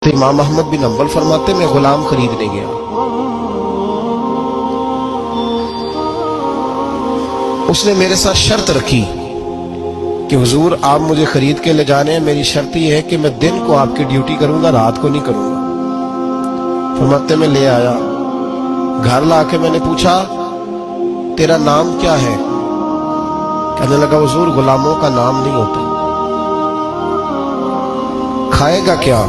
تو امام احمد بن حنبل فرماتے میں غلام خریدنے گیا. اس نے میرے ساتھ شرط رکھی کہ حضور آپ مجھے خرید کے لے جانے ہیں، میری شرط یہ ہے کہ میں دن کو آپ کی ڈیوٹی کروں گا، رات کو نہیں کروں گا. فرماتے میں لے آیا، گھر لا کے میں نے پوچھا تیرا نام کیا ہے؟ کہنے لگا حضور غلاموں کا نام نہیں ہوتا. کھائے گا کیا؟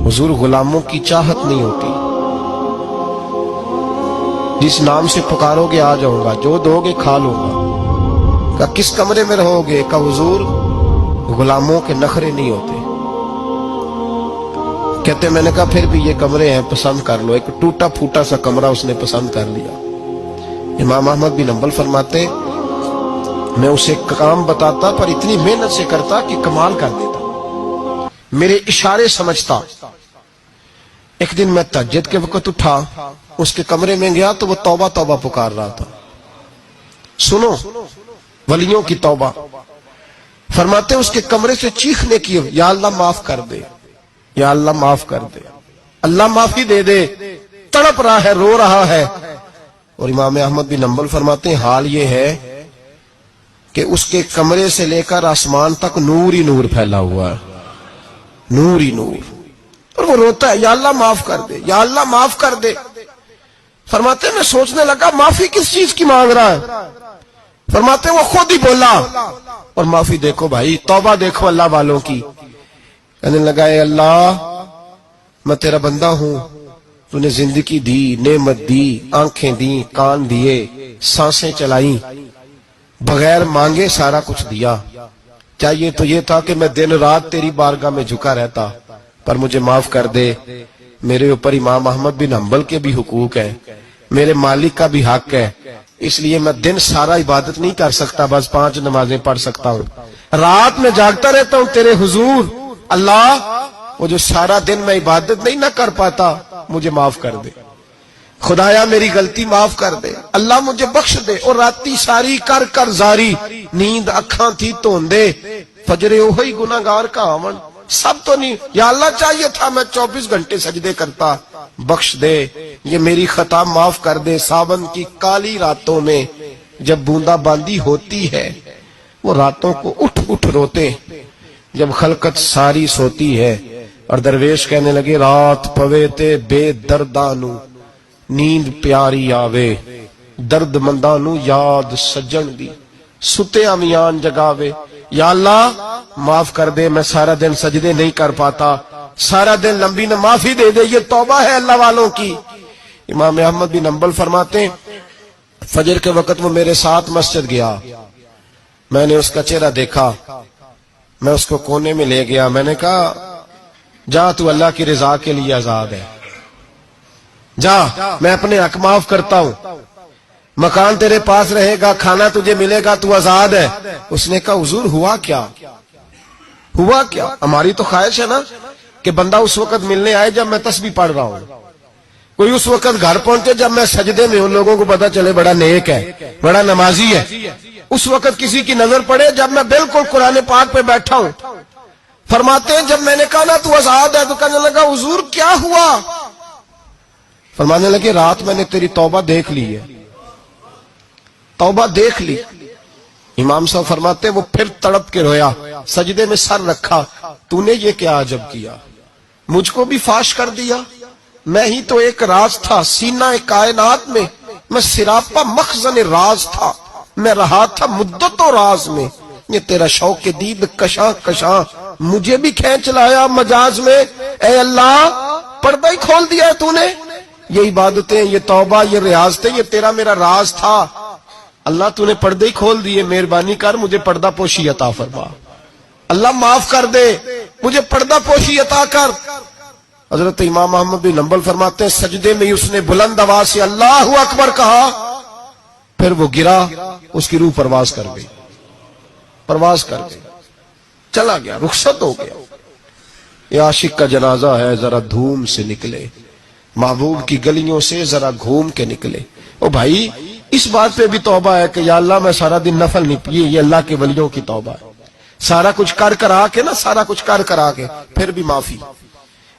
حضور غلاموں کی چاہت نہیں ہوتی، جس نام سے پکارو گے آ جاؤں گا، جو دو گے کھا لوں گا. کہا کس کمرے میں رہو گے؟ کہا حضور غلاموں کے نخرے نہیں ہوتے. کہتے میں نے کہا پھر بھی یہ کمرے ہیں پسند کر لو. ایک ٹوٹا پھوٹا سا کمرہ اس نے پسند کر لیا. امام احمد بن حنبل فرماتے میں اسے کام بتاتا پر اتنی محنت سے کرتا کہ کمال کر دیتا، میرے اشارے سمجھتا. ایک دن میں تہجد کے وقت اٹھا، اس کے کمرے میں گیا تو وہ توبہ توبہ پکار رہا تھا. سنو ولیوں کی توبہ. فرماتے اس کے کمرے سے چیخنے کی، یا اللہ معاف کر دے، یا اللہ معاف کر دے، اللہ معافی دے دے. تڑپ رہا ہے، رو رہا ہے. اور امام احمد بن حنبل فرماتے ہیں حال یہ ہے کہ اس کے کمرے سے لے کر آسمان تک نور ہی نور پھیلا ہوا ہے، نور ہی نور. اور وہ روتا ہے یا اللہ معاف کر دے، یا اللہ معاف کر دے. فرماتے میں سوچنے لگا معافی کس چیز کی مانگ رہا ہے. فرماتے وہ خود ہی بولا اور معافی دیکھو بھائی، توبہ دیکھو اللہ والوں کی. کہنے لگا اے اللہ میں تیرا بندہ ہوں، تو نے زندگی دی، نعمت دی، آنکھیں دی، کان دیے، سانسیں چلائیں، بغیر مانگے سارا کچھ دیا. چاہیے تو یہ تھا کہ میں دن رات تیری بارگاہ میں جھکا رہتا، پر مجھے معاف کر دے. میرے اوپر امام احمد بن حنبل کے بھی حقوق ہے، میرے مالک کا بھی حق ہے، اس لیے میں دن سارا عبادت نہیں کر سکتا، بس 5 نمازیں پڑھ سکتا ہوں. رات میں جاگتا رہتا ہوں تیرے حضور. اللہ وہ جو سارا دن میں عبادت نہیں نہ کر پاتا مجھے معاف کر دے. خدایا میری غلطی معاف کر دے، اللہ مجھے بخش دے. اور راتی ساری کر کر زاری، نیند اکھاں تھی توندے، فجر اوہی گناہگار کا آون. سب تو نہیں، یا اللہ چاہیے تھا میں 24 گھنٹے سجدے کرتا، بخش دے، یہ میری خطا معاف کر دے. ساون کی کالی راتوں میں جب بوندا باندی ہوتی ہے وہ راتوں کو اٹھ اٹھ روتے، جب خلقت ساری سوتی ہے. اور درویش کہنے لگے رات پوے تے بے دردانو نیند پیاری آوے، درد مندانو یاد سجن دی ستے امیان جگاوے. یا اللہ معاف کر دے، میں سارا دن سجدے نہیں کر پاتا، سارا دن لمبی نہ معافی دے دے. یہ توبہ ہے اللہ والوں کی. امام احمد بن حنبل فرماتے ہیں فجر کے وقت وہ میرے ساتھ مسجد گیا، میں نے اس کا چہرہ دیکھا، میں اس کو کونے میں لے گیا. میں نے کہا جا تو اللہ کی رضا کے لیے آزاد ہے، جا میں اپنے حق معاف کرتا ہوں، مکان تیرے پاس رہے گا، کھانا تجھے ملے گا، تو آزاد ہے. اس نے کہا حضور ہوا کیا؟ ہوا کیا؟ ہماری تو خواہش ہے نا کہ بندہ اس وقت ملنے آئے جب میں تسبیح پڑھ رہا ہوں، کوئی اس وقت گھر پہنچے جب میں سجدے میں ہوں، لوگوں کو پتا چلے بڑا نیک ہے، بڑا نمازی ہے. اس وقت کسی کی نظر پڑے جب میں بالکل قرآن پاک پہ بیٹھا ہوں. فرماتے ہیں جب میں نے کہا نا تو آزاد ہے، تو کہنے لگا حضور کیا ہوا؟ فرمانے لگے رات میں نے تیری توبہ دیکھ لی ہے، توبہ دیکھ لی. امام صاحب فرماتے وہ پھر تڑپ کے رویا، سجدے میں سر رکھا. تو نے یہ کیا عجب کیا، مجھ کو بھی فاش کر دیا، میں ہی تو ایک راز تھا سینہ کائنات میں، میں سراپا مخزن راز تھا، میں رہا تھا مدت و راز میں. یہ تیرا شوق دید کشاں کشاں مجھے بھی کھینچ لایا مجاز میں. اے اللہ پردہ ہی کھول دیا ہے تو نے. یہ عبادتیں، یہ توبہ، یہ ریاضتیں، یہ تیرا میرا راز تھا. اللہ تو نے پردے ہی کھول دیے، مہربانی کر مجھے پردہ پوشی عطا فرما. اللہ معاف کر دے، مجھے پردہ پوشی عطا کر. حضرت امام احمد بن حنبل فرماتے ہیں سجدے میں اس نے بلند آواز سے اللہ اکبر کہا، پھر وہ گرا، اس کی روح پرواز کر گئی، پرواز کر گئی، چلا گیا، رخصت ہو گیا. یہ عاشق کا جنازہ ہے، ذرا دھوم سے نکلے، محبوب کی گلیوں سے ذرا گھوم کے نکلے. او بھائی اس بات پہ بھی توبہ ہے کہ یا اللہ میں سارا دن نفل نہیں پیے، یہ اللہ کے ولیوں کی توبہ ہے. سارا کچھ کر کر آ کے نا، سارا کچھ کر کر آ کے پھر بھی معافی.